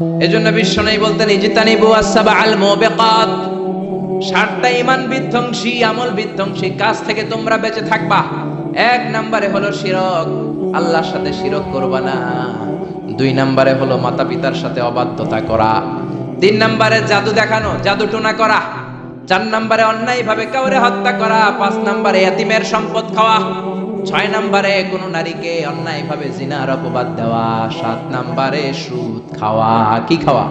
এজন্য বিশ্বনবী বলতেন ইজতানিবু আসসাবাআল মুবিকাত, 7টা ঈমান বিধ্বংসী আমল বিধ্বংসী কাজ থেকে তোমরা বেঁচে থাকবা। এক নম্বরে হলো শিরক, আল্লাহর সাথে শিরক করবা না। 2 নম্বরে হলো মাতা পিতার সাথে অবাধ্যতা করা। 3 নম্বরে জাদু দেখানো, জাদু টোনা করা। 4 নম্বরে অন্যায় ভাবে কাউরে হত্যা করা। 5 নম্বরে এতিমের সম্পদ খাওয়া। 6 নম্বরে কোন নারীকে অন্যায় ভাবে জিনার অপবাদ দেওয়া। 7 নম্বরে সুদ খাওয়া। কি খাওয়া?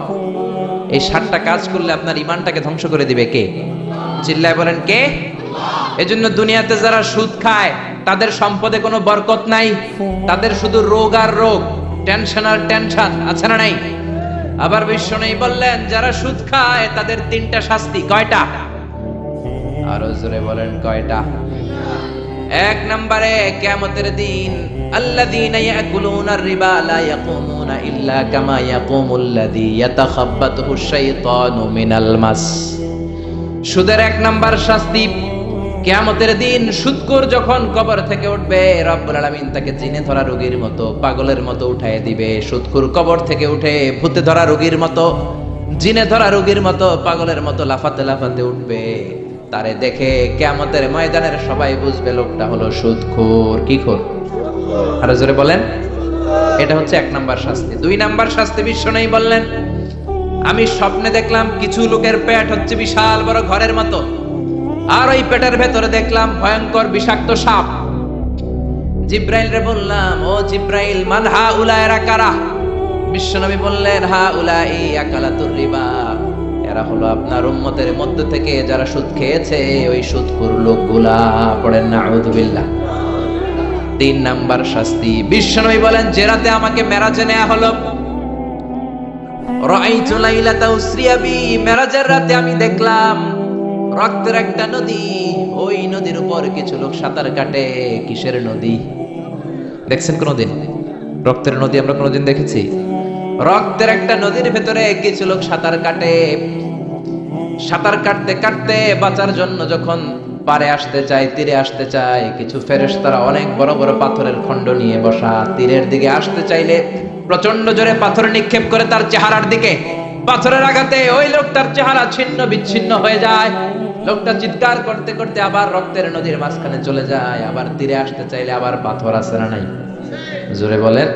এই 7টা কাজ করলে আপনার ঈমানটাকে ধ্বংস করে দিবে কে? চিল্লায় বলেন কে? এজন্য দুনিয়াতে যারা সুদ খায় তাদের সম্পদে কোনো বরকত নাই, তাদের শুধু রোগ আর রোগ, টেনশন আর টেনশন, আছে না নাই? আবার বিশ্বনবী বললেন যারা সুদ খায় তাদের 3টা শাস্তি। কয়টা? আরো জোরে বলেন কয়টা? 1 নম্বরে কিয়ামতের দিন আল্লাযীনা ইয়াকুলুনার রিবা লা ইয়াকুমুনা ইল্লা কামা ইয়াকুমুল্লাযী ইয়াতাখাব্বাতুহু শাইতানু মিনাল মাস। সুদের 1 নাম্বার শাস্তি, কিয়ামতের দিন সুদখোর যখন কবর থেকে উঠবে, রব্বুল আলামিন তাকে জিনে ধরা রোগীর মতো, পাগলের মতো উঠায় দিবে। সুদখোর কবর থেকে উঠে ভূতে ধরা রোগীর মতো, জিনে ধরা রোগীর মতো, পাগলের মতো লাফাতে লাফাতে উঠবে। তারে দেখে কিয়ামতের ময়দানের সবাই বুঝবে লোকটা হলো সুদখোর। কি খোর? আরো জোরে বলেন। এটা হচ্ছে 1 নাম্বার শাস্তি। 2 নাম্বার শাস্তি বিশ্বনবী বললেন, আমি স্বপ্নে দেখলাম কিছু লোকের পেট হচ্ছে বিশাল বড় ঘরের মতো, আর ওই পেটের ভেতরে দেখলাম ভয়ঙ্কর বিষাক্ত সাপ। জিব্রাইল রে বললাম, ও জিব্রাইল, মান হাউলা, এরা কারা? বিশ্বনবী বললেন, হাউলাই আকালাতুর রিবা, এরা হলো আপনার উম্মতের মধ্য থেকে যারা সুদ খেয়েছে, ওই সুদখোর লোকগুলা। পড়েন নাউযুবিল্লাহ। 3 নাম্বার শাস্তি বিশ্বনবী বলেন, যে রাতে আমাকে মেরাজে নেওয়া হলো, রাআইতু লাইলাতা উসরিয়া বি, মেরাজের রাতে আমি দেখলাম রক্তের একটা নদী, ওই নদীর উপর কিছু লোক সাঁতার কাটে। কিসের নদী? দেখছেন কোনদিন রক্তের নদী? আমরা কোনদিন দেখেছি? রক্তের একটা নদীর ভেতরে কিছু লোক সাঁতার কাটে। সাঁতার কাটতে কাটতে বাঁচার জন্য যখন পারে আসতে চায়, তীরে আসতে চায়, কিছু ফেরেশতারা অনেক বড় বড় পাথরের খণ্ড নিয়ে বসা, তীরের দিকে আসতে চাইলে প্রচন্ড জোরে পাথর নিক্ষেপ করে তার চেহারার দিকে। পাথরের আঘাতে ওই লোকটার চেহারা ছিন্ন বিচ্ছিন্ন হয়ে যায়। লোকটা চিৎকার করতে করতে আবার রক্তের নদীর মাঝখানে চলে যায়। আবার তীরে আসতে চাইলে আবার পাথর আছে না নাই? জোরে বলেন।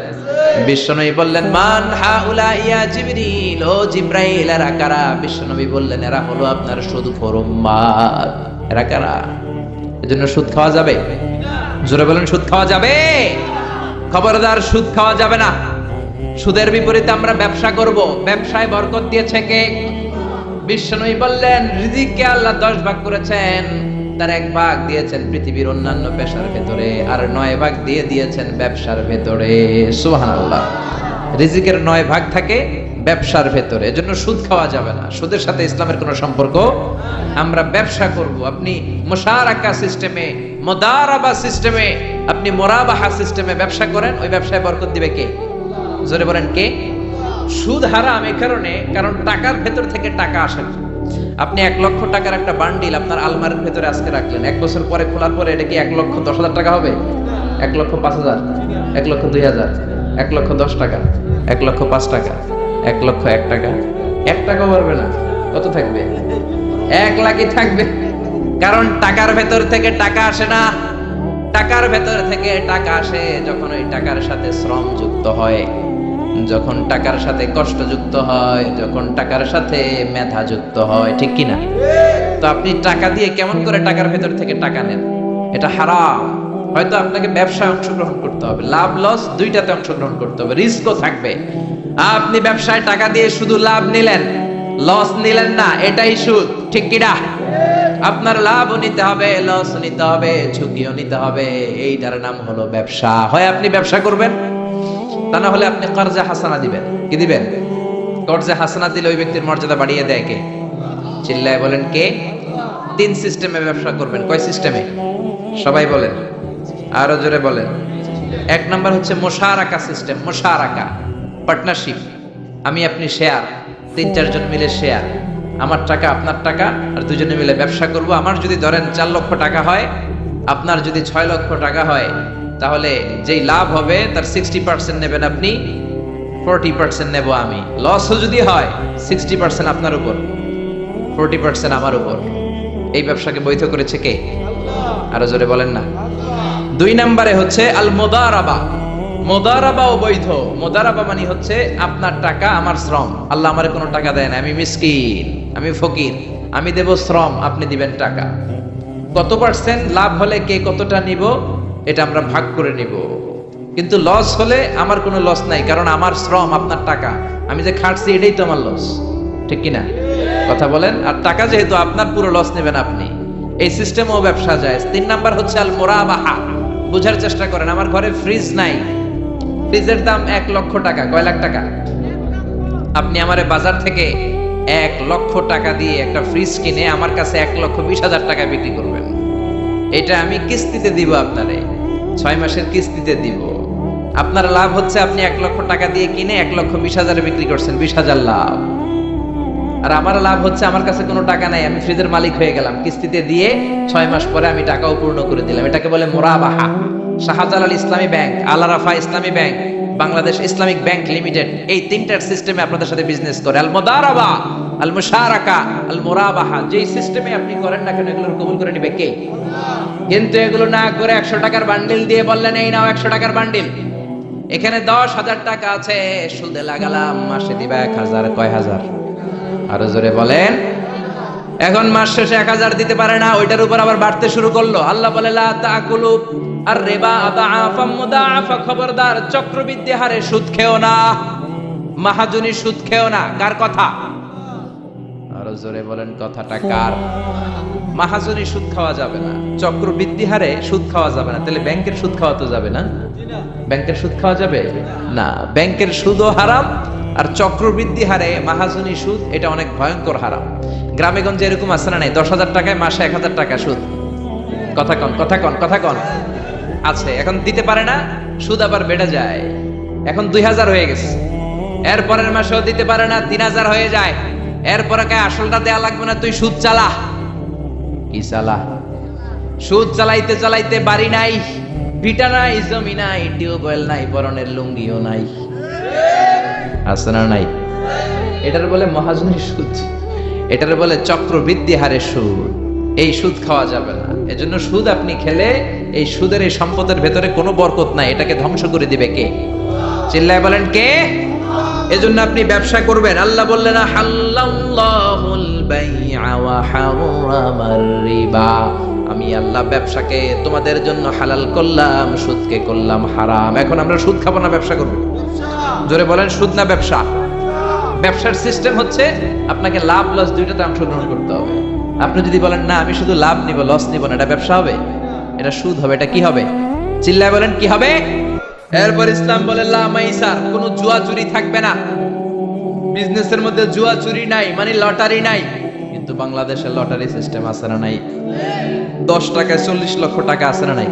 বিশ্বনবী বললেন, মান হাউলা ইয়া জিবরিল, ও জিব্রাইল, এরা কারা? বিশ্বনবী বললেন, এরা হলো আপনার সুদখোর উম্মত। এরা কারা? এজন্য সুদ খাওয়া যাবে? জোরে বলেন, সুদ খাওয়া যাবে? খবরদার, সুদ খাওয়া যাবে না। সুদের বিপরীতে আমরা ব্যবসা করব। ব্যবসায় বরকত দিয়েছে কে? বিশ্বনবী বললেন, রিজিককে আল্লাহ 10 ভাগ করেছেন, তার 1 ভাগ দিয়েছেন পৃথিবীর অন্যান্য পেশার ভেতরে, আর 9 ভাগ দিয়ে দিয়েছেন ব্যবসার ভেতরে। সুবহানাল্লাহ। রিজিকের 9 ভাগ থাকে ব্যবসার ভেতরে। এজন্য সুদ খাওয়া যাবে না। সুদের সাথে ইসলামের কোনো সম্পর্ক। আমরা ব্যবসা করব। আপনি মুশারাকা সিস্টেমে, মুদারাবা সিস্টেমে, আপনি মুরাবাহা সিস্টেমে ব্যবসা করেন, ওই ব্যবসায় বরকত দিবে কে? জোরে বলেন কে? সুদ হারাম এই কারণে, কারণ টাকার ভেতর থেকে টাকা আসে না। আপনি 1 লক্ষ টাকার একটা বান্ডিল আপনার আলমারির ভেতরে আজকে রাখলেন, 1 বছর পরে খোলার পরে এটা কি 1,10,000 টাকা হবে? 1,05,000, 1,02,000, 1,10 টাকা, 1,05 টাকা, 1,01 টাকা? 1 টাকা পারবে না। কত থাকবে? 1 লাখই থাকবে। কারণ টাকার ভেতর থেকে টাকা আসে না। টাকার ভেতর থেকে টাকা আসে যখন ওই টাকার সাথে শ্রম যুক্ত হয়, যখন টাকার সাথে কষ্ট যুক্ত হয়, যখন টাকার সাথে মেধা যুক্ত হয়। ঠিক কি না? তো আপনি টাকা দিয়ে কেমন করে টাকার ভেতর থেকে টাকা নেন? এটা হারাম। হয়তো আপনাকে ব্যবসায় অংশগ্রহণ করতে হবে, লাভ লস দুইটাতে অংশগ্রহণ করতে হবে, রিস্কও থাকবে। আপনি ব্যবসায় টাকা দিয়ে শুধু লাভ নিলেন, লস নিলেন না, এটাই সুদ। ঠিক কি না? আপনার লাভও নিতে হবে, লসও নিতে হবে, ঝুঁকিও নিতে হবে। এইটার নাম হলো ব্যবসা। হয় আপনি ব্যবসা করবেন, তা না হলে আপনি কর্জে হাসানা দিবেন। কি দিবেন? কর্জে হাসানা দিলে ওই ব্যক্তির মর্যাদা বাড়িয়ে দেয় কে? চিল্লায় বলেন কে? 3 সিস্টেমে ব্যবসা করবেন। কয় সিস্টেমে? সবাই বলেন, আরো জোরে বলেন। 1 নাম্বার হচ্ছে মুশারাকা সিস্টেম। মুশারাকা, পার্টনারশিপ। আমি আপনি শেয়ার, 3-4 জন মিলে শেয়ার, আমার টাকা আপনার টাকা, আর দুজনে মিলে ব্যবসা করব। আমার যদি ধরেন 4 লক্ষ টাকা হয়, আপনার যদি 6 লক্ষ টাকা হয়, তাহলে যেই লাভ হবে তার 60% নেবেন আপনি, 40% নেব আমি, লসও যদি হয় 60% আপনার উপর, 40% আমার উপর। এই ব্যবসাকে বৈধ করেছে কে? আরো জোরে বলেন না। 2 নম্বরে হচ্ছে আল মুদারাবা। মুদারাবাও বৈধ। মুদারাবা মানে হচ্ছে আপনার টাকা আমার শ্রম। আল্লাহ আমারে কোনো টাকা দেয় না, আমি মিসকিন, আমি ফকির, আমি দেব শ্রম, আপনি দিবেন টাকা। কত পার্সেন্ট লাভ হলে কে কতটা নিব এটা আমরা ভাগ করে নিব, কিন্তু লস হলে আমার কোনো লস নাই, কারণ আমার শ্রম আপনার টাকা, আমি যে খাটছি এটাই তো আমার লস, ঠিক কিনা? কথা বলেন। আর টাকা যেহেতু আপনার, পুরো লস নেবেন আপনি। এই সিস্টেমও ব্যবসা যায়। 3 নাম্বার হচ্ছে আল মুরাবাহা। বুঝার চেষ্টা করেন, আমার ঘরে ফ্রিজ নাই, ফ্রিজের দাম 1 লক্ষ টাকা। কয় লাখ টাকা? আপনি আমারে বাজার থেকে 1 লক্ষ টাকা দিয়ে একটা ফ্রিজ কিনে আমার কাছে 1,20,000 টাকা বিক্রি করবেন। এটা আমি কিস্তিতে দিব আপনারে, 6 মাসের কিস্তিতে দিব। আপনার লাভ হচ্ছে আপনি 1 লক্ষ টাকা দিয়ে কিনে 1,20,000 বিক্রি করছেন, 20,000 লাভ। আর আমার লাভ হচ্ছে আমার কাছে কোনো টাকা নাই, আমি ফ্রিজের মালিক হয়ে গেলাম, কিস্তিতে দিয়ে 6 মাস পরে আমি টাকাও পূর্ণ করে দিলাম। এটাকে বলে মুরাবাহা। শাহজালাল ইসলামী ব্যাংক, আল আরাফা ইসলামী bank, Bangladesh Islamic bank limited, এই 3টার সিস্টেমে আপনাদের সাথে বিজনেস করে। আল মুদারাবা, আল মুশারাকা, আল মুরাবাহা, যেই সিস্টেমে আপনি করেন না কেন এগুলো কবুল করে নেবে কে? কিন্তু এগুলো না করে 100 টাকার বান্ডিল দিয়ে বললেন এই নাও 100 টাকার বান্ডিল, এখানে 10,000 টাকা আছে, সুদে লাগালাম, মাসে দিবা 1,000। কয় হাজার? আরো জোরে বলেন। এখন মাস শেষে 1,000 দিতে পারে না, ওইটার উপর আবার বাড়তে শুরু করলো। আল্লাহ বলে লা তাকুলু আর রিবা আদাআফা মুদাআফা, খবরদার চক্রবৃদ্ধি হারে সুদ খেও না, মাহাজনী সুদ খেও না। কার কথা? আরো জোরে বলেন, কথাটা কার? মাহাজনী সুদ খাওয়া যাবে না, চক্রবৃদ্ধি হারে সুদ খাওয়া যাবে না। তাহলে ব্যাংকের সুদ খাওয়া তো যাবে না? ব্যাংকের সুদ খাওয়া যাবে না। ব্যাংকের সুদও হারাম, আর চক্রবৃদ্ধি হারে মাহাজনী সুদ, এটা অনেক ভয়ঙ্কর হারাম। গ্রামে গঞ্জে এরকম আছে না নাই? 10,000 টাকায় মাসে 1,000 টাকা সুদ। কথা কন, কথা কন, কথা কন। আছে। এখন দিতে পারে না, সুদ আবার বেড়ে যায়। এখন 2,000 হয়ে গেছে, এরপরের মাসেও দিতে পারে না, 3,000 হয়ে যায়। এরপরে কে আসলটা দেয়া লাগবে না, তুই সুদ চালা। কি চালা? সুদ চালাইতে চালাইতে বাড়ি নাই, ভিটা নাই, জমি নাই, টিউবওয়েল নাই, পরনের লুঙ্গিও নাই। আছে না নাই? এটার বলে মহাজনী সুদ, এটার বলে চক্রবৃদ্ধি হারে সুদ। এই সুদ খাওয়া যাবে না। এজন্য সুদ আপনি খেলে এই সুদের, এই সম্পদের ভেতরে কোনো বরকত নাই, এটাকে ধ্বংস করে দিবে কে? চিল্লায় বলেন কে? এজন্য আপনি ব্যবসা করবেন। আল্লাহ বললেন হাল্লাল্লাহুল বাইআ ওয়া হারামার রিবা, আমি আল্লাহ ব্যবসাকে তোমাদের জন্য হালাল করলাম, সুদকে করলাম হারাম। এখন আমরা সুদ খাবো না, ব্যবসা করব। জোরে বলেন, সুদ না ব্যবসা? ব্যবসার সিস্টেম হচ্ছে আপনাকে লাভ লস দুইটাতে অংশগ্রহণ করতে হবে। আপনি যদি বলেন না আমি শুধু লাভ নিব, লস নিব না, এটা ব্যবসা হবে? এটা সুদ হবে। এটা কি হবে? চিল্লায় বলেন কি হবে? এরপর ইসলাম বলে লা মাইসার, কোনো জুয়া চুরি থাকবে না। বিজনেসের মধ্যে জুয়া চুরি নাই, মানে লটারি নাই। কিন্তু বাংলাদেশে লটারি সিস্টেম আছে না নাই? 10 টাকায় 40 লক্ষ টাকা আছে না নাই?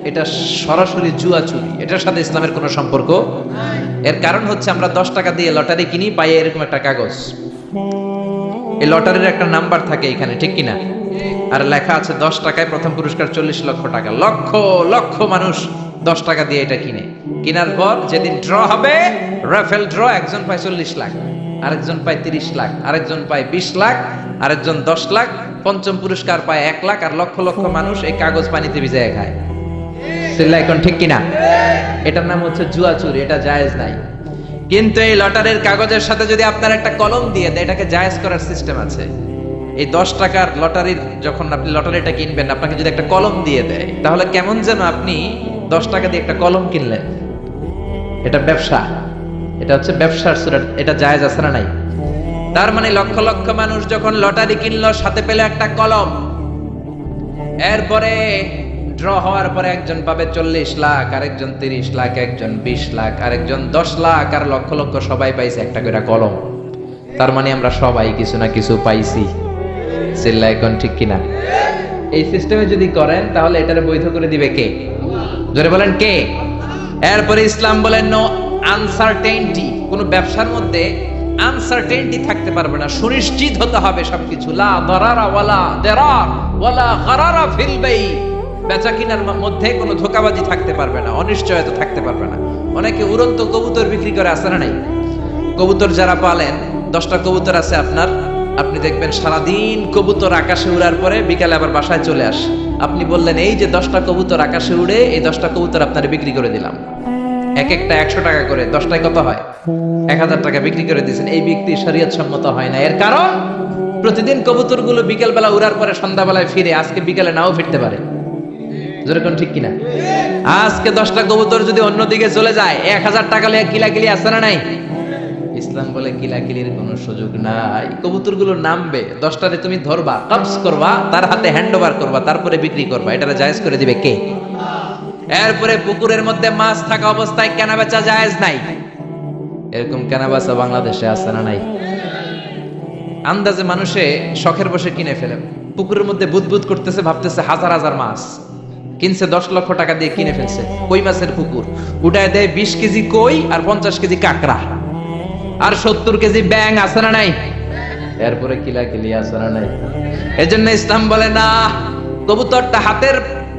এটা সরাসরি জুয়া চুরি, এটার সাথে ইসলামের কোনো সম্পর্ক নাই। এর কারণ হচ্ছে আমরা 10 টাকা দিয়ে লটারি কিনি, পাই এরকম একটা কাগজ, এই লটারির একটা নাম্বার থাকে এখানে, ঠিক কিনা? আর লেখা আছে 10 টাকায় প্রথম পুরস্কার 40 লক্ষ টাকা। লক্ষ লক্ষ মানুষ 10 টাকা দিয়ে এটা কিনে। কেনার পর যেদিন ড্র হবে, রাফেল ড্র, একজন পায় 40 লাখ, আরেকজন পায় 30 লাখ, আরেকজন পায় 20 লাখ, আরেকজন 10 লাখ, পঞ্চম পুরস্কার পায় 1 লাখ, আর লক্ষ লক্ষ মানুষ এই কাগজ পানিতে ভিজায় খায়। এখন ঠিক কিনা? এটার নাম হচ্ছে জুয়া চুরি, এটা জায়েজ নাই। কিন্তু এই লটারির কাগজের সাথে যদি আপনার একটা কলম দিয়ে দেয়, এটাকে জায়েজ করার সিস্টেম আছে। এই 10 টাকার লটারির, যখন আপনি লটারিটা কিনবেন, আপনাকে যদি একটা কলম দিয়ে দেয়, তাহলে কেমন যেন আপনি 10 টাকা দিয়ে একটা কলম কিনলেন। এটা ব্যবসা, এটা হচ্ছে ব্যবসার সুরা, এটা জায়েজ আছে না নাই? তার মানে লক্ষ লক্ষ মানুষ যখন লটারি কিনলো, সাথে পেল একটা কলম। এরপরে ড্র হওয়ার পরে একজন পাবে 40 লাখ, আরেকজন 30 লাখ, একজন 20 লাখ, আরেকজন 10 লাখ, আর লক্ষ লক্ষ সবাই পাইছে একটা করে কলম। তার মানে আমরা সবাই কিছু না কিছু পাইছি। চিল্লায় কোন ঠিক কিনা? এই সিস্টেমে যদি করেন তাহলে এটারে বৈধ করে দিবে কে? জোরে বলেন কে? এরপরে ইসলাম বলেন নো আনসার্টেইনটি, কোন ব্যবসার মধ্যে আনসার্টেইনটি থাকতে পারবে না, সুনিশ্চিত হতে হবে সবকিছু। লা দারারা ওয়ালা দিরার ওয়ালা গারারা ফিল বাই, বেচা কিনার মধ্যে কোনো ধোঁকাবাজি থাকতে পারবে না, অনিশ্চয়তা থাকতে পারবে না। অনেকে উড়ন্ত কবুতর বিক্রি করে, আছে না নাই? কবুতর যারা পালেন, 10টা কবুতর আছে আপনার, আপনি দেখবেন সারাদিন কবুতর আকাশে উড়ার পরে বিকালে আবার বাসায় চলে আসে। আপনি বললেন এই যে 10টা কবুতর আকাশে উড়ে, এই 10টা কবুতর আপনার বিক্রি করে দিলাম, এক একটা 100 টাকা করে, 10টায় কত হয়? 1000 টাকা বিক্রি করে দিয়েছেন। এই বিক্রি শরীয়ত সম্মত হয় না। এর কারণ প্রতিদিন কবুতরগুলো বিকেল বেলা উড়ার পরে সন্ধ্যাবেলায় ফিরে, আজকে বিকালে নাও ফিরতে পারে। যেরকম ঠিক কিনা? আজকে 10টা কবুতর যদি অন্যদিকে চলে যায়, 1000 টাকা লিয়ে কিলাকিলি আছে না নাই? ইসলাম বলে কিলাকিলির কোনো সুযোগ নাই। কবুতরগুলো নামবে, 10টারে তুমি ধরবা, কবজ করবা, তার হাতে হ্যান্ড ওভার করবা, তারপরে বিক্রি করবা। এটা জায়েজ করে দিবে কে? এরপরে পুকুরের মধ্যে মাছ থাকা অবস্থায় কেনা বেচা জায়েজ নাই। এরকম কেনা বেচা বাংলাদেশে আছে না নাই? আন্দাজে মানুষে শখের বসে কিনে ফেলে, পুকুরের মধ্যে বুদবুদ করতেছে, ভাবতেছে হাজার হাজার মাছ কিনছে, 10 লক্ষ টাকা দিয়ে কিনে ফেলছে। কই মাছের পুকুর, উঠায় দেয় 20 কেজি কই আর 50 কেজি কাঁকড়া আর 70 কেজি ব্যাং, আছে না নাই? এরপরে কিলাকিলি আছে না নাই? এজন্য ইসলাম বলে না, কবুতরটা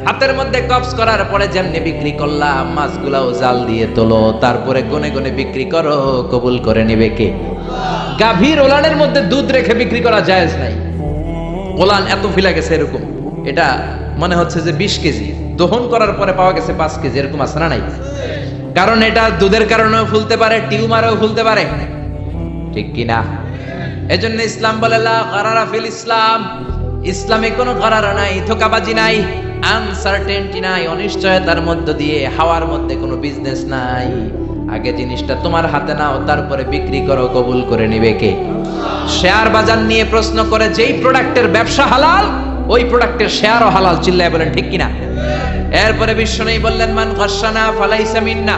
হাতের মধ্যে কবজ করার পরে যেমনি বিক্রি করলাম, মাছগুলাও জাল দিয়ে তোলো, তারপরে গনে গনে বিক্রি করো, কবুল করে নিবে কে? গাভীর ওলানের মধ্যে দুধ রেখে বিক্রি করা জায়েজ নাই। ওলান এত ফিলা গেছে এরকম, এটা মনে হচ্ছে যে 20 কেজি, দহন করার পরে পাওয়া গেছে 5 কেজি, এরকম আছে না নাই? কারণ এটা দুধের কারণেও ফুলতে পারে, টিউমারেও ফুলতে পারে, ঠিক কিনা? এজন্য ইসলাম বলে লা গারারা ফিল ইসলাম, ইসলামে কোনো গারারা নাই, ধোঁকাবাজি নাই, আনসার্টেনটি নাই, অনিশ্চয়তার মধ্য দিয়ে হাওয়ার মধ্যে কোনো বিজনেস নাই। আগে জিনিসটা তোমার হাতে নাও, তারপরে বিক্রি করো, কবুল করে নিবে কে? শেয়ার বাজার নিয়ে প্রশ্ন করে, যেই প্রোডাক্টের ব্যবসা হালাল, ওই প্রোডাক্টের শেয়ারও হালাল, চিল্লায় বলেন ঠিক কিনা? এরপরে বিশ্বনবী বললেন মান গাশশানা ফালাইসা মিন্না,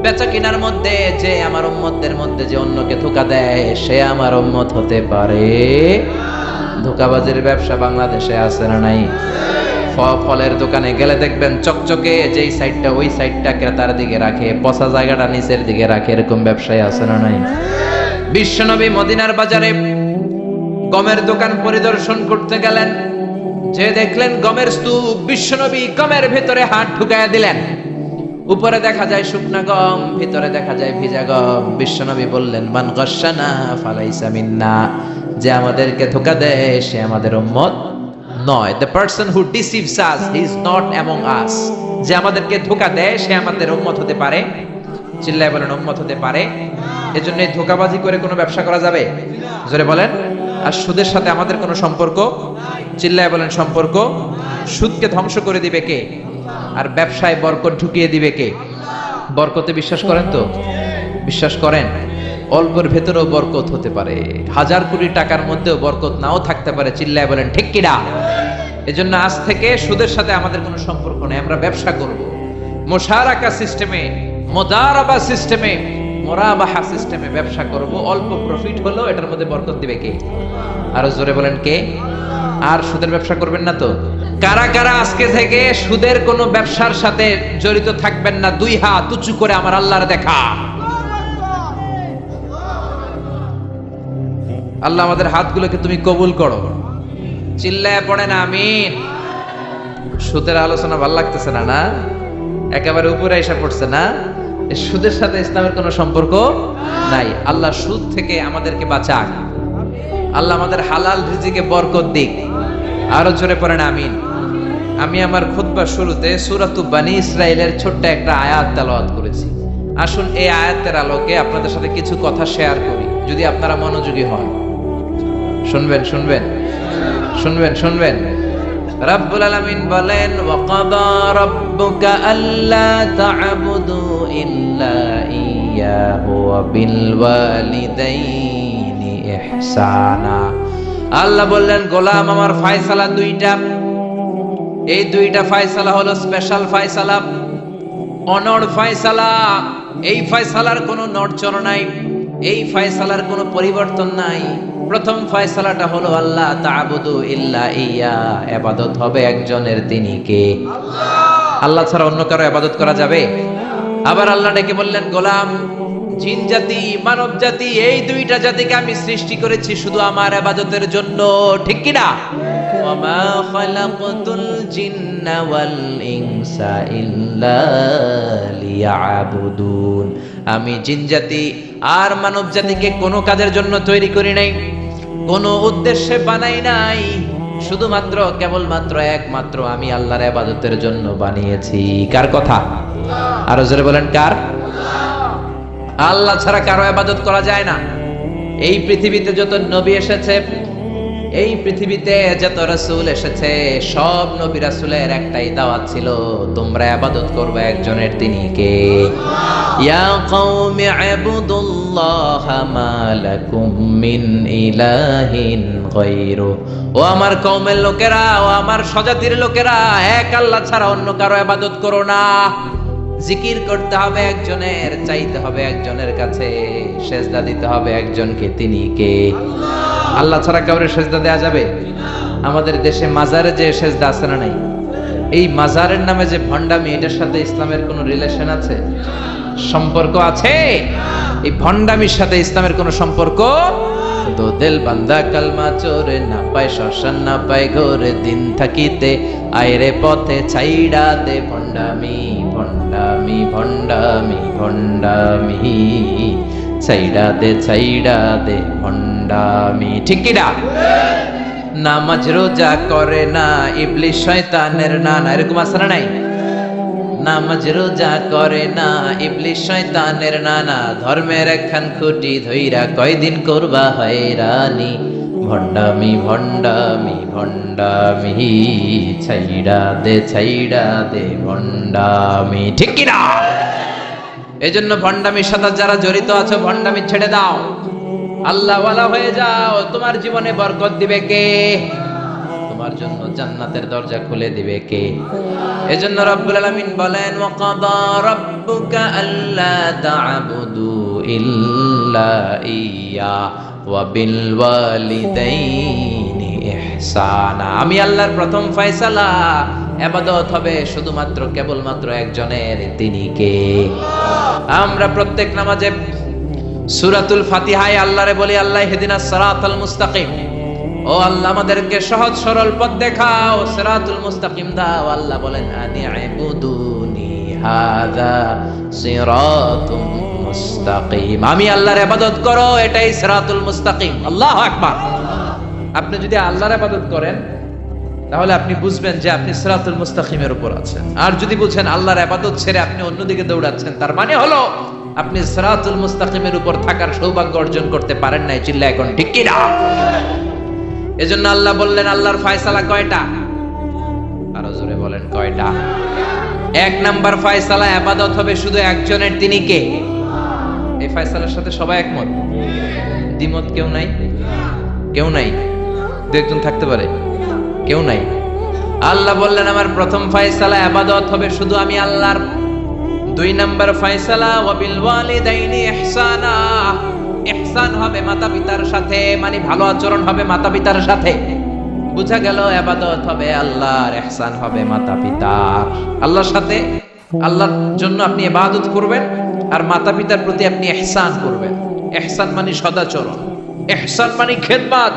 বেচা কিনার মধ্যে যে আমার উম্মতদের মধ্যে যে অন্যকে ধোঁকা দেয়, সে আমার উম্মত হতে পারে। ধোঁকাবাজির ব্যবসা বাংলাদেশে আছে না নাই? ফলের দোকানে গেলে দেখবেন চকচকে যেই সাইডটা, ওই সাইডটা ক্রেতার দিকে রাখে, পচা জায়গাটা নিচের দিকে রাখে, এরকম ব্যবসায় আছে না নাই? বিশ্বনবী মদিনার বাজারে গমের দোকান পরিদর্শন করতে গেলেন, যে দেখলেন গমের স্তূপ, বিশ্বনবী গমের ভেতরে হাত ঢুকায়া দিলেন। উপরে দেখা যায় শুকনা গম, ভিতরে দেখা যায় ভিজা গম। বিশ্বনবী বললেন মান গাশশানা ফালাইসা মিন্না, যে আমাদেরকে ধোঁকা দেয় সে আমাদের উম্মত নয়। The person who deceives us is not among us, যে আমাদেরকে ধোঁকা দেয় সে আমাদের উম্মত হতে পারে, চিল্লায় বলেন উম্মত হতে পারে। এজন্য ধোঁকাবাজি করে কোনো ব্যবসা করা যাবে? জোরে বলেন। আর সুদের সাথে আমাদের কোনো সম্পর্ক? চিল্লায় বলেন সম্পর্ক। সুদকে ধ্বংস করে দিবে কে? আর ব্যবসায় বরকত ঢুকিয়ে দিবে কে? বরকতে বিশ্বাস করেন তো? বিশ্বাস করেন? অল্পের ভেতরেও বরকত হতে পারে, 1000 কোটি টাকার মধ্যেও বরকত নাও থাকতে পারে, চিল্লায় বলেন ঠিক কিনা? এজন্য আজ থেকে সুদের সাথে আমাদের কোনো সম্পর্ক নেই, আমরা ব্যবসা করব মুশারাকা সিস্টেমে, মুদারাবা সিস্টেমে, মুরাবাহা সিস্টেমে ব্যবসা করব। অল্প প্রফিট হলো এটার মধ্যে বরকত দিবে কে? আরো জোরে বলেন কে? আর সুদের ব্যবসা করবেন না তো? কারা কারা আজকে থেকে সুদের কোনো ব্যবসার সাথে জড়িত থাকবেন না? 2 হাত উঁচু করে আমার আল্লাহর দেখা। আল্লাহ আমাদের হাতগুলোকে তুমি কবুল করো, চিল্লায় পড়েন আমিন। সুদের আলোচনা ভালো লাগতেছে না? না একেবারে উপরে এসে পড়ছে না? সুদের সাথে ইসলামের কোনো সম্পর্ক নাই। আল্লাহ সুদ থেকে আমাদেরকে বাঁচাক, আল্লাহ আমাদের হালাল রিজিকে বরকত দিক। আরো জোরে পড়েন আমিন। আমি আমার খুতবার শুরুতে সূরাতু বানী ইসরাইলের ছোট্ট একটা আয়াত তেলাওয়াত করেছি। আসুন এই আয়াতের আলোকে আপনাদের সাথে কিছু কথা শেয়ার করি, যদি আপনারা মনোযোগী হন। শুনবেন শুনবেন শুনবেন শুনবেন। রব্বুল আলামিন বলেন ওয়াকাদা রাব্বুকা আল্লা তা'বুদু ইল্লা ইয়্যাহু ওয়া বিল ওয়ালিদাইনি ইহসানা। আল্লাহ বললেন গোলাম আমার ফয়সালা 2টা, এই 2টা ফয়সালা হলো স্পেশাল ফয়সালা, অনড় ফয়সালা। এই ফয়সালার কোনো নড়চড় নাই, এই ফয়সালার কোনো পরিবর্তন নাই। প্রথম ফয়সালাটা হলো আল্লাহ তা'বুদু ইল্লা ইয়্যা, ইবাদত হবে একজনের, তিনি কে? আল্লাহ ছাড়া অন্য কারো ইবাদত করা যাবে? আবার আল্লাহ ডেকে বললেন গোলাম জিন জাতি মানব জাতি, এই 2টা জাতিকে আমি সৃষ্টি করেছি শুধু আমার ইবাদতের জন্য, ঠিক কি না? ওয়ামা খালাকতুল জিন্না ওয়াল ইনসা ইল্লা লিয়াবুদুন, আমি জিন জাতি আর মানব জাতিকে কোনো কাজের জন্য তৈরি করি নাই, কোনো উদ্দেশ্যে বানাই নাই, শুধুমাত্র কেবলমাত্র একমাত্র আমি আল্লাহর ইবাদতের জন্য বানিয়েছি। কার কথা? আরো জোরে বলেন, কার? আল্লাহ ছাড়া কারো ইবাদত করা যায় না। এই পৃথিবীতে যত নবী এসেছে, এই পৃথিবীতে যত রাসূল এসেছে, সব নবী রাসূলের একটাই দাওয়াত ছিল, তোমরা ইবাদত করবে একজনের, তিনি কে? ইয়া কওমি ইবুদুল্লাহা মা লাকুম মিন ইলাহিন গায়রু, ও আমার কওমের লোকেরা, ও আমার স্বজাতির লোকেরা, এক আল্লাহ ছাড়া অন্য কারো ইবাদত করো না। জিকির করতে হবে একজনের, চাইতে হবে একজনের কাছে, সেজদা দিতে হবে একজনকে, তিনি কে? আল্লাহ ছাড়া কাউরে সেজদা দেয়া যাবে? আমাদের দেশে মাজারে যে সেজদা আছে না নাই, এই মাজারের নামে যে ভণ্ডামি, এটার সাথে ইসলামের কোনো রিলেশন আছে? সম্পর্ক আছে? এই ভণ্ডামির সাথে ইসলামের কোনো সম্পর্ক? তো দিল বান্দা কালমা চোরে, না পায় শ্মশান না পায় ঘরে, দিন থাকিতে আইরে পথে ছাইড়া দে ভণ্ডামি ভণ্ডামি ভণ্ডামি ভণ্ডামি, ছাইড়া দে ভণ্ডামি। ঠিক কি না? নামাজ রোজা করে না, ইবলিস শয়তানের নানা, এরকম আছে না নাই? নামাজ রোজা করে না, ইবলিস শয়তানের নানা, ধর্মের একখান খুঁটি ধইরা কয়দিন করবা হয়রানি, ভণ্ডামি ভণ্ডামি ভণ্ডামি, ছাইড়া দে ভণ্ডামি। ঠিক কি না? এজন্য ভণ্ডামির সাথে যারা জড়িত আছো, ভণ্ডামি ছেড়ে দাও, আল্লাহওয়ালা হয়ে যাও। তোমার জীবনে বরকত দিবে কে? তোমার জন্য জান্নাতের দরজা খুলে দিবে কে? এজন্য রব্বুল আলামিন বলেন, ওয়াকাদা রাব্বুকা আল্লা তা'বুদু ইল্লা ইয়্যা ওয়া বিল ওয়ালিদাইনি ইহসানা। আমি আল্লাহর প্রথম ফয়সালা, ইবাদত হবে শুধুমাত্র কেবলমাত্র একজনের, তিনি কে? আমরা প্রত্যেক নামাজে সূরাতুল ফাতিহায় আল্লাহরে বলি, আল্লাহ ইহদিনাস সিরাতাল মুস্তাকিম, ও আল্লাহ আমাদেরকে সহজ সরল পথ দেখাও, সিরাতুল মুস্তাকিম দাও। আল্লাহ বলেন, আনি'বুদুনি হাযা সিরাতুম মুস্তাকিম, আমি আল্লাহর ইবাদত করো, এটাই সিরাতুল মুস্তাকিম। আল্লাহু আকবার। আপনি যদি আল্লাহর ইবাদত করেন, তাহলে আপনি বুঝবেন যে আপনি সিরাতুল মুস্তাকিমের উপর আছেন। আর যদি বুঝেন আল্লাহর ইবাদত ছেড়ে আপনি অন্যদিকে দৌড়াচ্ছেন, তার মানে হলো আপনি সিরাতুল মুস্তাকিমের উপর থাকার সৌভাগ্য অর্জন করতে পারেন নাই। চিল্লা এখন ঠিক কি না? এজন্য আল্লাহ বললেন, আল্লাহর ফয়সালা কয়টা? আরো জোরে বলেন, কয়টা? এক নাম্বার ফয়সালা, ইবাদত হবে শুধু একজনের, তিনি কে? এই ফয়সালার সাথে সবাই একমত? দ্বিমত কেউ নাই? কেউ নাই? দু একজন থাকতে পারে, কেউ নাই। আল্লাহ বললেন, আমার প্রথম ফয়সালা, ইবাদত হবে শুধু আমি আল্লাহর। দুই নাম্বার ফয়সালা, ওয়া বিল ওয়ালিদাইনি ইহসানা, ইহসান হবে মাতা পিতার সাথে, মানে ভালো আচরণ হবে মাতা পিতার সাথে। বুঝা গেল, ইবাদত হবে আল্লাহর, ইহসান হবে মাতা পিতার। আল্লাহর সাথে, আল্লাহর জন্য আপনি ইবাদত করবেন, আর মাতা পিতার প্রতি আপনি ইহসান করবেন। ইহসান মানে সদাচরণ, ইহসান মানে খেদমত,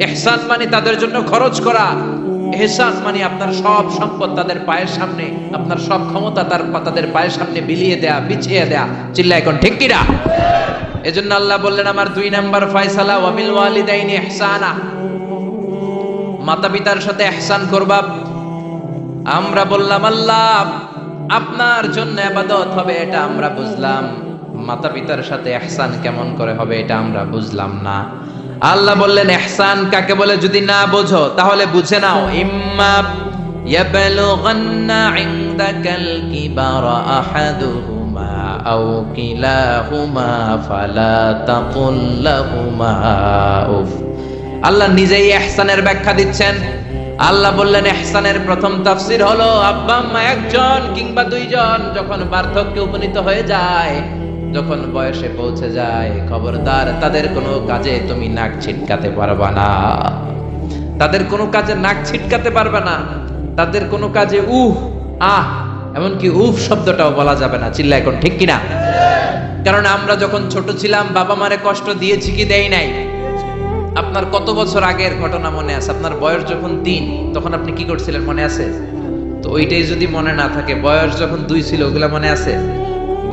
ইহসান মানে তাদের জন্য খরচ করা, ইহসান মানে আপনার সব সম্পদ তাদের পায়ের সামনে, আপনার সব ক্ষমতা তাদের পায়ের সামনে বিলিয়ে দেয়া, বিছিয়ে দেয়া। চিল্লা এখন ঠিক কি না? এজন্য আল্লাহ বললেন, আমার দুই নাম্বার ফয়সালা, ওয়া বিল ওয়ালিদাইনি ইহসানা, মাতা পিতার সাথে ইহসান করবা। আমরা বললাম, আল্লাহ আপনার জন্য ইবাদত হবে, এটা আমরা বুঝলাম, মাতা পিতার সাথে ইহসান কেমন করে হবে এটা আমরা বুঝলাম না। আল্লাহ বললেন, ইহসান কাকে বলে যদি না বোঝো তাহলে বুঝে নাও, ইম্মা ইয়াবলুগান্না ইনদাকাল কিবারা আহাদুহুমা আও কিলাহুমা ফালা তাকুল লাহুমা উফ। আল্লাহ নিজেই ইহসানের ব্যাখ্যা দিচ্ছেন। আল্লাহ বললেন, ইহসানের প্রথম তাফসীর হলো, আব্বা আম্মা একজন কিংবা দুইজন যখন বার্ধক্যে উপনীত হয়ে যায়, যখন বয়সে পৌঁছে যায়, খবরদার তাদের কোনো কাজে তুমি নাক ছিটকাতে পারবা না, তাদের কোনো কাজে নাক ছিটকাতে পারবে না, তাদের কোনো কাজে আহ এমনকি উফ শব্দটাও বলা যাবে না। চিল্লা এখন ঠিক কিনা? কারণ আমরা যখন ছোট ছিলাম বাবা মারে কষ্ট দিয়েছি কি দেই নাই? আপনার কত বছর আগের ঘটনা মনে আছে? আপনার বয়স যখন 3 তখন আপনি কি করছিলেন মনে আছে? তো ওইটাই যদি মনে না থাকে, বয়স যখন 2 ছিল ওগুলা মনে আছে?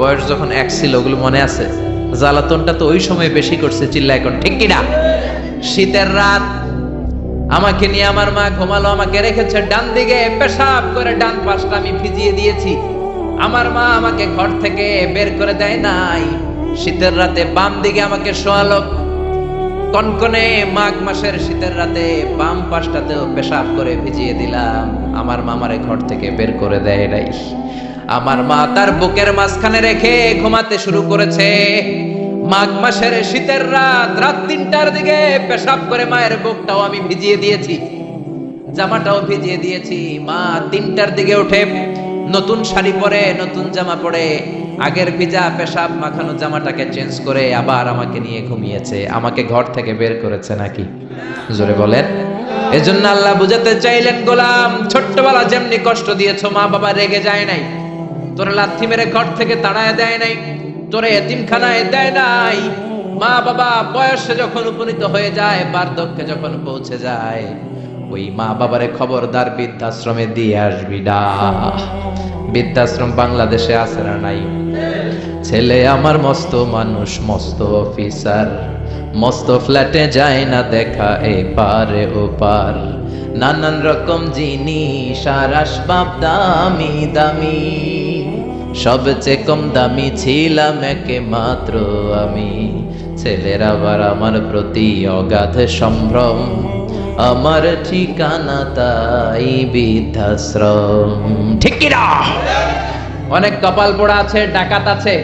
বয়স যখন 1 ছিল ওগুলো মনে আছে? জ্বালাতনটা তো ওই সময় বেশি করছে, চিল্লা এখন ঠিক কিনা? শীতের রাত, আমাকে নিয়ে আমার মা ঘুমালো, আমাকে রেখেছে ডান দিকে, পেশাব করে ডান পাশটা আমি ভিজিয়ে দিয়েছি। আমার মা আমাকে ঘর থেকে বের করে দেয় নাই, শীতের রাতে বাম দিকে আমাকে শোয়ালো। কনকনে মাঘ মাসের শীতের রাতে বাম পাশটাতেও পেশাব করে ভিজিয়ে দিলাম। আমার মা আমারে ঘর থেকে বের করে দেয় নাই। আমার মা তার বুকের মাঝখানে রেখে ঘুমাতে শুরু করেছে। মাঘ মাসের শীতের রাত, রাত 3টার দিকে পেশাব করে মায়ের বুকটাও আমি ভিজিয়ে দিয়েছি, জামাটাও ভিজিয়ে দিয়েছি। মা 3টার দিকে উঠে নতুন শাড়ি পরে, নতুন জামা পরে, আগের ভিজা পেশাব মাখানো জামাটাকে চেঞ্জ করে আবার আমাকে নিয়ে ঘুমিয়েছে। আমাকে ঘর থেকে বের করেছে নাকি? জোরে বলেন। এজন্য আল্লাহ বুঝাতে চাইলেন, গোলাম ছোট্টবেলা যেমনি কষ্ট দিয়েছো, মা বাবা রেগে যায় নাই, তোরে লাথি মেরে ঘর থেকে তাড়ায় দেয় নাই, তোরে এতিমখানায় দেয় নাই। মা বাবা বয়সে যখন উপনীত হয়ে যায়, বার্ধক্যে যখন পৌঁছে যায়, ওই মা বাবারে খবরদার বৃদ্ধাশ্রমে দিয়ে আসবি না। বৃদ্ধাশ্রম বাংলাদেশে আছে না নাই? ছেলে আমার মস্ত মানুষ, মস্ত অফিসার, মস্ত ফ্ল্যাটে যায় না দেখা এপারে ওপার, নানান রকম জিনিস আর আসবাব দামি দামি, সবচেয়ে কম দামি ছিলাম একে মাত্র আমি। ছেলের আবার আমার প্রতি অগাধ সম্ভ্রম, আমার ঠিকানা তাই বৃদ্ধাশ্রম। ঠিক কিনা? অনেক কপাল পোড়া আছে, ডাকাত আছে।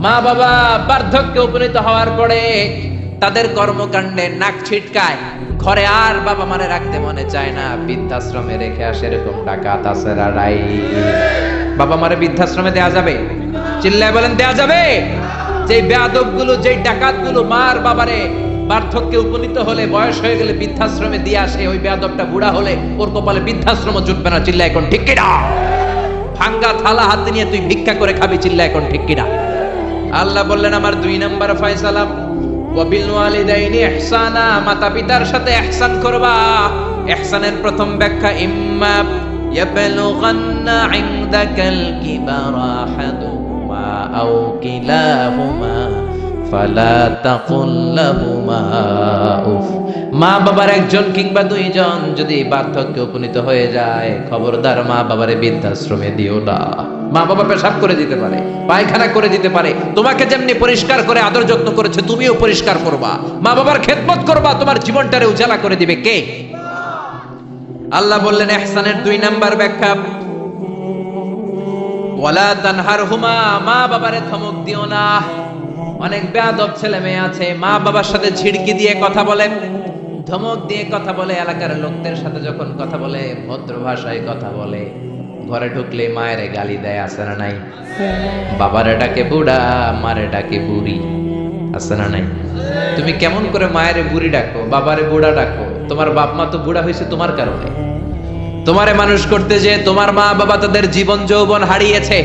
মা বাবা বার্ধক্যে উপনীত হওয়ার পরে তাদের কর্মকাণ্ডে নাক ছিটকায়, ঘরে আর বাবা মারে রাখতে মনে চায় না, বৃদ্ধাশ্রমে রেখে আসে। এরকম ডাকাত আছে রাই। বাবা মারে বৃদ্ধাশ্রমে দেয়া যাবে? চিল্লায় বলেন দেয়া যাবে? যেই বেয়াদব গুলো, যেই ডাকাত গুলো মার বাবারে বার্ধক্যে উপনীত হলে, বয়স হয়ে গেলে বৃদ্ধাশ্রমে দিয়ে আসে, ওই বেয়াদবটা বুড়া হলে ওর কপালে বৃদ্ধাশ্রম জুটবে না। চিল্লা এখন ঠিক কিনা? ভাঙ্গা থালা হাতে নিয়ে তুই ভিক্ষা করে খাবি। চিল্লা এখন ঠিক কিনা? আল্লাহ বললেন আমার 2 নাম্বার ফয়সালা, ওয়াবিল ওয়ালিদাইনি ইহসানা, মাতা পিতার সাথে ইহসান করবা। ইহসানের প্রথম ব্যাখ্যা, ইম্মা ইয়াবলুগান্না ইনদাকাল কিবারা আহাদুহুমা আও কিলাহুমা ফালা তাকুল লাহুমা উফ। মা বাবার একজন কিংবা 2জন যদি বার্ধক্যে উপনীত হয়ে যায়, খবরদার মা বাবারে বৃদ্ধাশ্রমে দিও না। মা বাবা পেশাব করে দিতে পারে, পায়খানা করে দিতে পারে, তোমাকে যেমনি পরিষ্কার করে আদর যত্ন করেছে তুমিও পরিষ্কার করবা, মা বাবার খেদমত করবা, তোমার জীবনটারে উজালা করে দিবে কে? আল্লাহ বললেন ইহসানের 2 নাম্বার ব্যাখ্যা, ওয়ালা তানহারহুমা, মা বাবারে ধমক দিও না। অনেক বেয়াদব ছেলে মেয়ে আছে, মা বাবার সাথে ঝিড়কি দিয়ে কথা বলে, ধমক দিয়ে কথা বলে, এলাকার লোকদের সাথে যখন কথা বলে ভদ্র ভাষায় কথা বলে, ঘরে ঢুকলে মায়ের গালি দেয়, আছে না নাই? বাবারে ডাকে বুড়া, মারে ডাকে বুড়ি, আছে না নাই? তুমি কেমন করে মায়ের বুড়ি ডাকো, বাবারে বুড়া ডাকো? তোমার বাপ মা তো বুড়া হয়েছে তোমার কারণে। তোমারে মানুষ করতে যে তোমার মা বাবা তাদের জীবন যৌবন হারিয়েছে,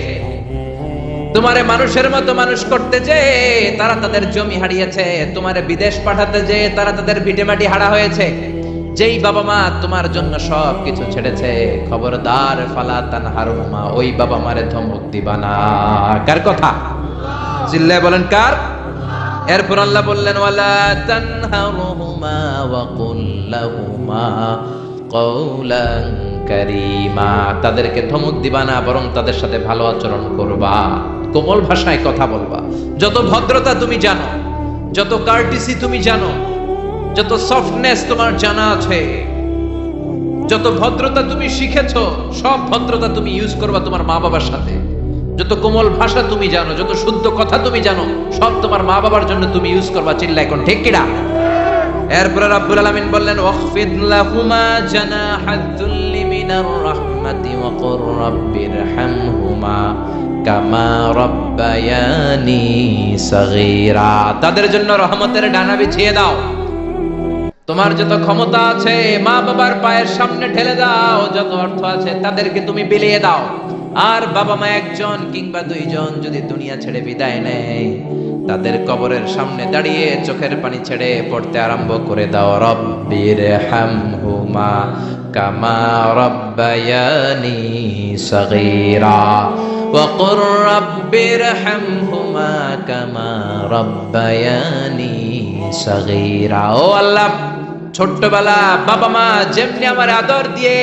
তোমারে মানুষের মতো মানুষ করতে যে তারা তাদের জমি হারিয়েছে, তোমারে বিদেশ পাঠাতে যে তারা তাদের ভিটেমাটি হারা হয়েছে। যেই বাবা মা তোমার জন্য সব কিছু ছেড়েছে, খবরদার ফালা তানহারহুমা, ওই বাবা মারে ধমক দিবা না। কার কথা? চিল্লায় বলেন কার? এরপর আল্লাহ বললেন ওয়ালা তানহারহুমা ওয়া কুল লাহুমা কওলান কারীমা, তাদেরকে ধমক দিবা না, বরং তাদের সাথে ভালো আচরণ করবা, কোমল ভাষায় কথা বলবা। যত ভদ্রতা তুমি জানো, যত কার্টিসি তুমি জানো, যত সফটনেস তোমার জানা আছে, যত ভদ্রতা তুমি শিখেছো, সব ভদ্রতা তুমি ইউজ করবা তোমার মা বাবার সাথে। যত কোমল ভাষা তুমি জানো, যত শুদ্ধ কথা তুমি জানো, সব তোমার মা বাবার জন্য তুমি ইউজ করবা। চিল্লা এখন ঠিক কিনা? এরপরে রাব্বুল আলামিন বললেন ওয়াখফিদ লাহুমা জানাহাদ যুল্লি মিনার রাহমাতি ওয়া কুর রাব্বিরহামহুমা কামা রাব্বায়ানি সাগীরা, তাদের জন্য রহমতের ডানা বিছিয়ে দাও। তোমার যত ক্ষমতা আছে মা বাবার পায়ের সামনে ঢেলে দাও, যত অর্থ আছে তাদেরকে তুমি বিলিয়ে দাও। আর বাবা মা 1জন কিংবা 2জন যদি দুনিয়া ছেড়ে বিদায় নেয়, তাদের কবরের সামনে দাঁড়িয়ে চোখের পানি ছেড়ে পড়তে আরম্ভ করে দাও, রব্বির হামহুমা কামা রব্বায়ানি সগীরা ওয়া কুর রব্বির হামহুমা কামা রব্বায়ানি সগীরা। ও আল্লাহ, ছোট্টবেলা বাবা মা যেমনি আমার আদর দিয়ে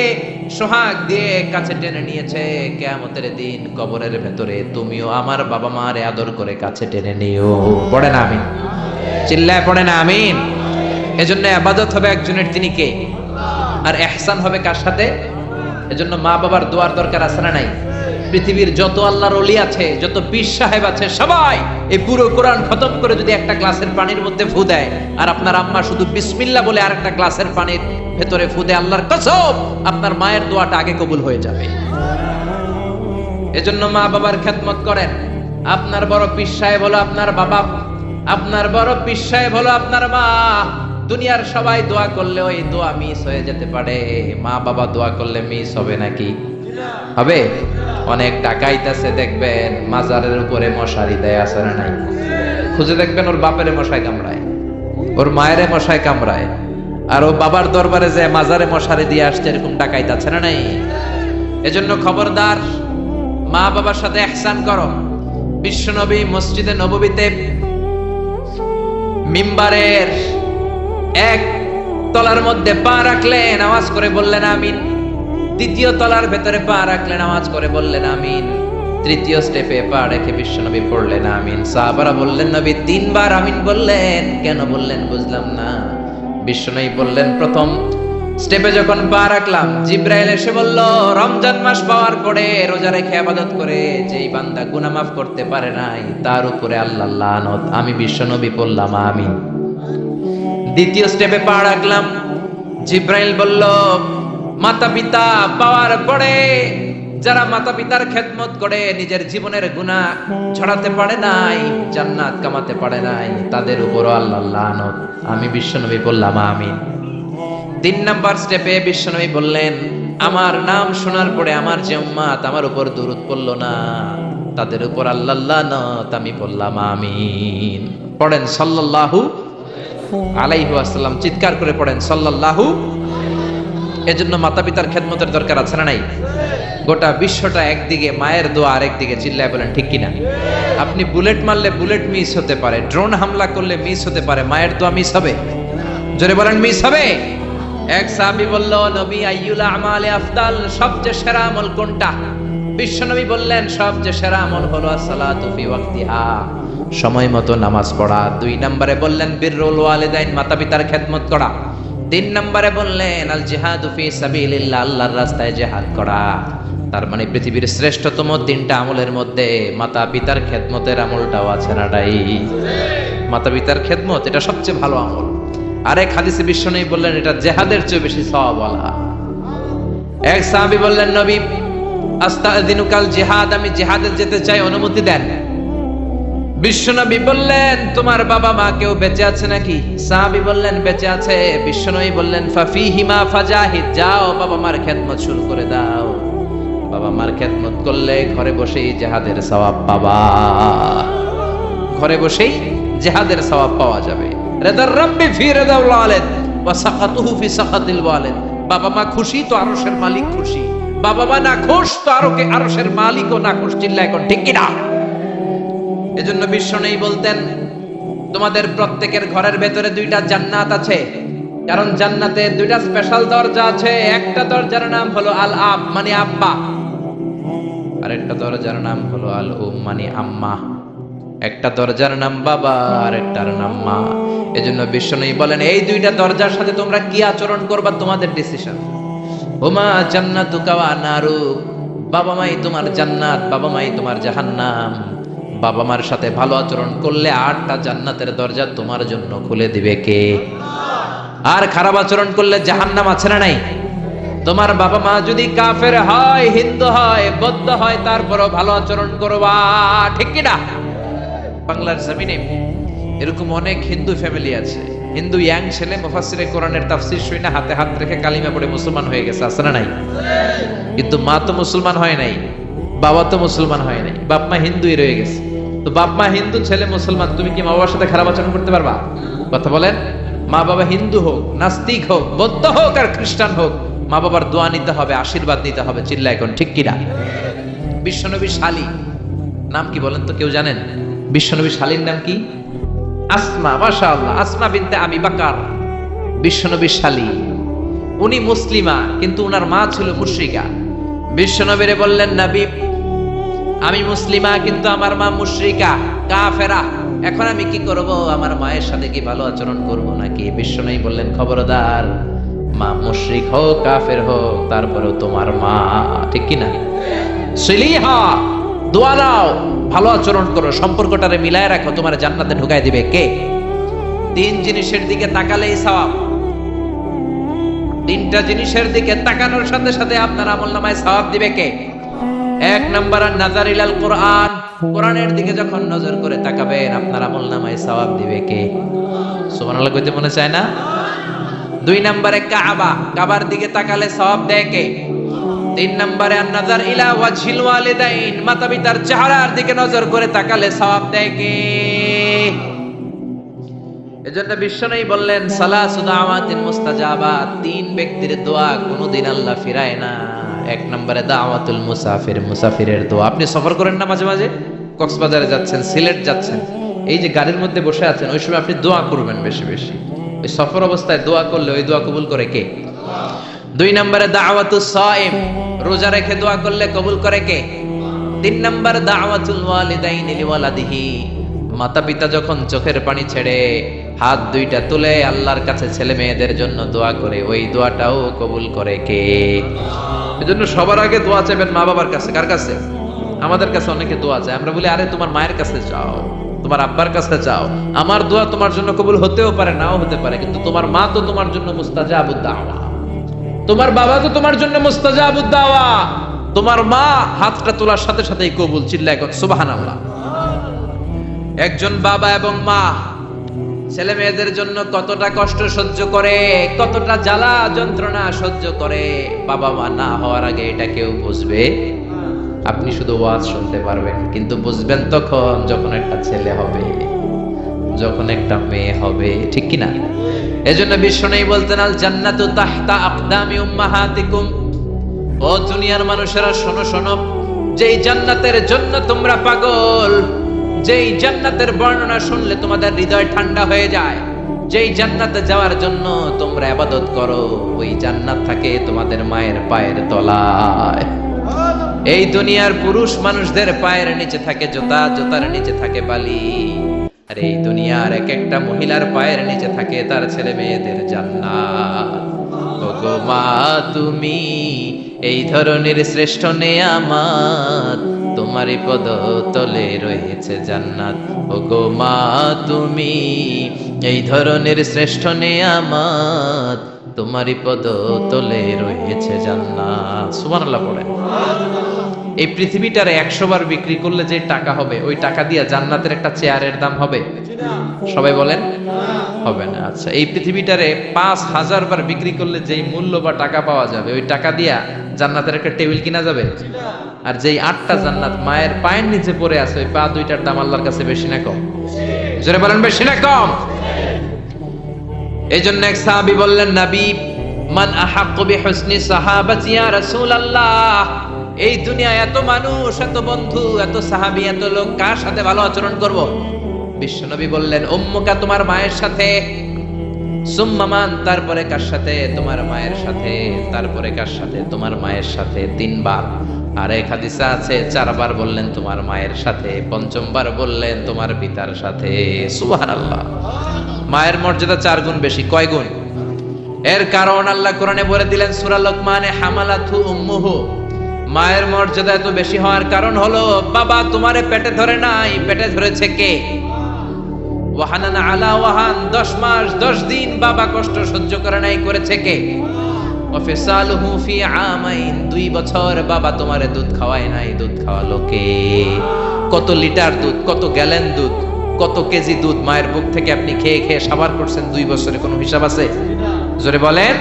সোহাগ দিয়ে কাছে টেনে নিয়েছে, কিয়ামতের দিন কবরের ভেতরে তুমিও আমার বাবা মারে আদর করে কাছে টেনে নিও। পড়ে না আমিন, চিল্লায় পড়ে না আমিন। এজন্য ইবাদত হবে একজনের, তিনি কে? আর ইহসান হবে কার সাথে? এজন্য মা বাবার দোয়ার দরকার আছে না নাই? পৃথিবীর যত আল্লাহর ওলি আছে, যত পীর সাহেব আছে, সবাই এই পুরো কোরআন খতম করে যদি একটা গ্লাসের পানির মধ্যে ফু দেয়, আর আপনার আম্মা শুধু বিসমিল্লাহ বলে আরেকটা গ্লাসের পানির ভেতরে ফু দেয়, আল্লাহর কসম আপনার মায়ের দোয়াটা আগে কবুল হয়ে যাবে। এজন্য মা বাবার খেদমত করেন। আপনার বড় পীর সাহেব হলো আপনার বাবা, আপনার বড় পীর সাহেব হলো আপনার মা। দুনিয়ার সবাই দোয়া করলে ওই দোয়া মিস হয়ে যেতে পারে, মা বাবা দোয়া করলে মিস হবে নাকি? হবে। অনেক ডাকাইত আছে দেখবেন মাজারের উপরে মশারি দেয়, আছে না নাই? খুঁজে দেখবেন ওর বাপের মশাই কামড়ায়, ওর মায়ের মশাই কামড়ায়, আর ও বাবার দরবারে যে মাজারে মশারি দিয়ে আসছে, এরকম ডাকাইত আছে না নাই? এজন্য খবরদার, মা বাবার সাথে ইহসান করো। বিশ্বনবী মসজিদে নববীতে মিম্বারের এক তলার মধ্যে পা রাখলেন, আওয়াজ করে বললেন আমিন। দ্বিতীয় তলার ভেতরে পা রাখলেন, আওয়াজ করে বললেন আমিন। তৃতীয় স্টেপে পা রেখে বিশ্বনবী পড়লেন আমিন। সাহাবারা বললেন, নবী তিনবার আমিন বললেন, কেন বললেন বুঝলাম না। বিশ্বনবী বললেন, প্রথম স্টেপে যখন পা রাখলাম, জিব্রাইল এসে বলল, রমজান মাস পাওয়ার পরে রোজা রেখে ইবাদত করে যেই বান্দা গুনাহ মাফ করতে পারে নাই, তার উপরে আল্লাহর লানত। আমি বিশ্বনবী বললাম আমিন। দ্বিতীয় স্টেপে পা রাখলাম, জিব্রাইল বলল, মাতা পিতা পাওয়ার পরে যারা মাতা পিতার খেদমত করে নিজের জীবনের গুনাহ ছড়াতে পারে নাই, জান্নাত কামাতে পারে নাই, তাদের উপর আল্লাহর লানত। আমি বিশ্বনবী বললাম আমিন। 3 নাম্বার স্টেপে বিশ্বনবী বললেন, আমার নাম শোনার পরে আমার যে উম্মত আমার উপর দুরূদ পড়ল না, তাদের উপর আল্লাহর লানত। আমি বললাম আমিন। পড়েন সাল্লাল্লাহু আলাইহি ওয়াসাল্লাম, চিৎকার করে পড়েন সাল্লাল্লাহু। এজন্য মাতা পিতার খেদমতের দরকার আছে না নাই? গোটা বিশ্বটা একদিকে, মায়ের দোয়া আরেকদিকে। চিল্লায় বলেন ঠিক কিনা? আপনি বুলেট মারলে বুলেট মিস হতে পারে, ড্রোন হামলা করলে মিস হতে পারে, মায়ের দোয়া মিস হবে? জোরে বলেন মিস হবে? এক সাহাবী বলল, নবী আইয়ুল আমালি আফদাল, সবচেয়ে সেরা আমল কোনটা? বিশ্বনবী বললেন, সবচেয়ে সেরা আমল হলো আসসালাতু ফি ওয়াক্তিহা, সময় মতো নামাজ পড়া। 2 নম্বরে বললেন বিররুল ওয়ালিদাইন, মাতা পিতার খেদমত করা। 3 নম্বরে বললেন আল জিহাদু ফি সাবিলিল্লাহ, আল্লাহর রাস্তায় জিহাদ করা। তার মানে পৃথিবীর শ্রেষ্ঠতম 3টা আমলের মধ্যে মাতা পিতার খেদমতের আমলটাও আছে না? নাই? মাতা পিতার খেদমত এটা সবচেয়ে ভালো আমল। আরেক হাদিসে বিশ্বনবী বললেন, এটা জিহাদের চেয়ে বেশি সওয়াবওয়ালা। এক সাহাবী বললেন, নবী আস্তাযিনুকাল জিহাদ, আমি জিহাদে যেতে চাই, অনুমতি দেন। বিশ্বনবী বললেন, তোমার বাবা মা কেউ বেঁচে আছে নাকি? সাহাবী বললেন, বেঁচে আছে। বিশ্বনবী বললেন, ফাফিহিমা ফাজাহিদ, যাও বাবা মার খেদমত শুরু করে দাও। বাবা মার খেদমত করলে ঘরে বসেই জিহাদের সওয়াব পাবা, ঘরে বসেই জিহাদের সওয়াব পাওয়া যাবে। রিদার রাব্বি ফি রিদাল ওয়ালিদ ওয়া সাখাতুহু ফি সাখাতিল ওয়ালিদ। বাবা মা খুশি তো আরশের মালিক খুশি, বাবা মা না খুশ তো আরশের মালিকও না খুশ। চিল্লায় কোন ঠিক কিনা? এজন্য বিশ্বনবী বলতেন, তোমাদের প্রত্যেকের ঘরের ভেতরে 2টা জান্নাত আছে, কারণ জান্নাতে 2টা স্পেশাল দরজা আছে। একটা দরজার নাম হলো আল আব মানে আব্বা, আর একটা দরজার নাম হলো আল উম মানে আম্মা। একটা দরজার নাম বাবা, আর একটার নাম মা। এজন্য বিশ্বনবী বলেন, এই 2টা দরজার সাথে তোমরা কি আচরণ করবা তোমাদের ডিসিশন। হুমা জান্নাতুকা ওয়া নারুক, বাবা মাই তোমার জান্নাত, বাবা মাই তোমার জাহান্নাম। বাবা মার সাথে ভালো আচরণ করলে 8টা জান্নাতের দরজা তোমার জন্য খুলে দিবে কে? আর খারাপ আচরণ করলে জাহান্নাম আছে না নাই? তোমার বাবা মা যদি কাফের হয়, হিন্দু হয়, বৌদ্ধ হয়, তারপরও ভালো আচরণ করবা, ঠিক কি না? বাংলার জমিনে এরকম অনেক হিন্দু ফ্যামিলি আছে, হিন্দু ইয়াং ছেলে মুফাসসিরে কোরআনের তাফসীর শুনে হাতে হাত রেখে কালিমা পড়ে মুসলমান হয়ে গেছে, আছে না নাই? কিন্তু মা তো মুসলমান হয় নাই, বাবা তো মুসলমান হয় নাই, বাপ মা হিন্দুই রয়ে গেছে। তো বাপ মা হিন্দু, ছেলে মুসলমান, তুমি কি মা বাবার সাথে খারাপ আচরণ করতে পারবা? কথা বলেন। মা বাবা হিন্দু হোক, নাস্তিক হোক, বৌদ্ধ হোক আর খ্রিস্টান হোক, মা বাবার দোয়া নিতে হবে, আশীর্বাদ নিতে হবে। চিল্লা এখন ঠিক কিনা? বিশ্বনবীর শালী নাম কি বলেন তো? কেউ জানেন বিশ্বনবীর শালীর নাম কি? আসমা। মাশাআল্লাহ, আসমা বিনতে আবি বকর বিশ্বনবীর শালী। উনি মুসলিমা, কিন্তু উনার মা ছিল মুশরিকা। বিশ্বনবীরে বললেন, নবী আমি মুসলিমা কিন্তু আমার মা মুশরিকা, কাফেরা, এখন আমি কি করব? আমার মায়ের সাথে কি ভালো আচরণ করব নাকি? বিশ্বনবী বললেন, খবরদার, মা মুশরিক হোক কাফের হোক, তারপরেও তোমার মা, ঠিক কি না? সিলিহা, দোয়া নাও, ভালো আচরণ করো, সম্পর্কটারে মিলায় রাখো, তোমার জান্নাতে ঢুকাই দিবে কে? তিন জিনিসের দিকে তাকালেই সওয়াব। তিনটা জিনিসের দিকে তাকানোর সাথে সাথে আপনার আমলনামায় সওয়াব দিবে কে? এক নাম্বার নাযার ইলাল কোরআন, কোরআনের দিকে যখন নজর করে তাকাবেন আপনার আমলনামায় সওয়াব দিবে কে? সুবহানাল্লাহ কইতে মনে চায় না? দুই নম্বরে কাবা, কাবার দিকে তাকালে সওয়াব দেয় কে? তিন নম্বরে নাযার ইলা ওয়াজহিল ওয়ালিদাইন, মাতা পিতার চেহারার দিকে নজর করে তাকালে সওয়াব দেয় কে? এজন্য বিশ্বনবী বললেন, সালাসু দাওয়াতিন মুস্তাজাবাত, তিন ব্যক্তির দোয়া কোনোদিন আল্লাহ ফিরায় না। এক নম্বরে দাওয়াতুল মুসাফির, মুসাফিরের দোয়া। আপনি সফর করেন না মাঝে মাঝে? কক্সবাজারে যাচ্ছেন, সিলেট যাচ্ছেন, এই যে গাড়ির মধ্যে বসে আছেন, ওই সময় আপনি দোয়া করবেন বেশি বেশি। ওই সফর অবস্থায় দোয়া করলে ওই দোয়া কবুল করে কে? দুই নম্বরে দাওয়াতুস সাইম, রোজা রেখে দোয়া করলে কবুল করে কে? তিন নম্বর দাওয়াতুল ওয়ালিদাইনি লিওয়ালাদিহি, মাতা পিতা যখন চোখের পানি ছেড়ে হাত দুইটা তুলে আল্লাহর কাছে ছেলে মেয়েদের জন্য দোয়া করে, ওই দোয়াটাও কবুল করে কে? এজন্য সবার আগে দোয়া চাইবেন মা বাবার কাছে। কার কাছে? আমাদের কাছে অনেকে দোয়া চায়, আমরা বলি আরে তোমার মায়ের কাছে চাও, তোমার আব্বার কাছে চাও। আমার দোয়া তোমার জন্য কবুল হতেও পারে, নাও হতে পারে, কিন্তু তোমার মা তো তোমার জন্য মুস্তাজাবুদ দাওয়া, তোমার বাবা তো তোমার জন্য মুস্তাজাবুদ দাওয়া। তোমার মা হাতটা তোলার সাথে সাথেই কবুল। চিল্লায় এখন সুবহানাল্লাহ। একজন বাবা এবং মা ছেলে মেয়েদের জন্য কতটা কষ্ট সহ্য করে, কতটা জ্বালা যন্ত্রণা সহ্য করে, বাবা মা না হওয়ার আগে এটা কেউ বুঝবে? আপনি শুধু ওয়াজ শুনতে পারবেন, কিন্তু বুঝবেন তখন যখন একটা ছেলে হবে, যখন একটা মেয়ে হবে, ঠিক কি না? এজন্য বিশ্বনবী বলতেন, আল জান্নাতু তাহতা আকদামি উম্মাহাতিকুম, ও দুনিয়ার মানুষেরা শোনো শোনো, যেই জান্নাতের জন্য তোমরা পাগল, যেই জান্নাতের বর্ণনা শুনলে তোমাদের হৃদয় ঠান্ডা হয়ে যায়, যেই জান্নাতে যাওয়ার জন্য তোমরা ইবাদত করো, ওই জান্নাত থাকে তোমাদের মায়ের পায়ের তলায়। এই দুনিয়ার পুরুষ মানুষদের পায়ের নিচে থাকে জুতা, জুতার নিচে থাকে বালি, আর এই দুনিয়ার এক একটা মহিলার পায়ের নিচে থাকে তার ছেলে মেয়েদের জান্নাত। ওগো মা তুমি এই ধরনের শ্রেষ্ঠ নেয়ামত, তোমারই পদ তলে রয়েছে জান্নাত। ওগো মা তুমি এই ধরনের শ্রেষ্ঠ নেয়ামত, তোমারই পদ তলে রয়েছে জান্নাত। সুবহানাল্লাহ পড়েন। এই পৃথিবীটারে 100 বার বিক্রি করলে যে টাকা হবে, ওই টাকা দিয়ে জান্নাতের একটা চেয়ারের দাম হবে? সবাই বলেন হবে না। আচ্ছা, এই পৃথিবীটারে 5000 বার বিক্রি করলে যেই মূল্য বা টাকা পাওয়া যাবে, ওই টাকা দিয়া জান্নাতের একটা টেবিল কিনা যাবে? আর যেই 8টা জান্নাত মায়ের পায়ের নিচে পড়ে আছে, ওই পা দুইটার দাম আল্লাহর কাছে বেশি না কম? জোরে বলেন, বেশি না কম? এই জন্য এক সাহাবী বললেন, নবী মান আহাক্কু বিহুসনি সাহাবাতি ইয়া রাসূলুল্লাহ, এই দুনিয়ায় এত মানুষ, এত বন্ধু, এত সাহাবী, এত লোক, কার সাথে ভালো আচরণ করব? বিশ্বনবী বললেন, উম্মুকা, তোমার মায়ের সাথে, সুম্মা মান, তারপরে কার সাথে? তোমার মায়ের সাথে, তারপরে কার সাথে? তোমার মায়ের সাথে। 3 বার। আর এক হাদিসে আছে 4 বার বললেন তোমার মায়ের সাথে, 5ম বার বললেন তোমার পিতার সাথে। সুবহানাল্লাহ। মায়ের মর্যাদা 4 গুণ বেশি। কয় গুণ? এর কারণ আল্লাহ কোরআনে বলে দিলেন সূরা লোকমানে, হামালাতহু উম্মুহু, মায়ের মর্যাদা এত বেশি হওয়ার কারণ হলো বাবা তোমারে পেটে ধরে নাই, পেটে ধরেছে কে? ওয়াহানান আলা ওয়াহান, 10 মাস 10 দিন বাবা কষ্ট সহ্য করে নাই, করেছে কে? ওয়াফিসালুহু ফি আমাইন, 2 বছর বাবা তোমারে দুধ খাওয়ায় নাই, দুধ খাওয়ালো কে? কত লিটার দুধ, কত গ্যালন দুধ, কত কেজি দুধ মায়ের বুক থেকে আপনি খেয়ে খেয়ে সাবার করছেন 2 বছরে, কোনো হিসাব আছে? জোরে বলেন।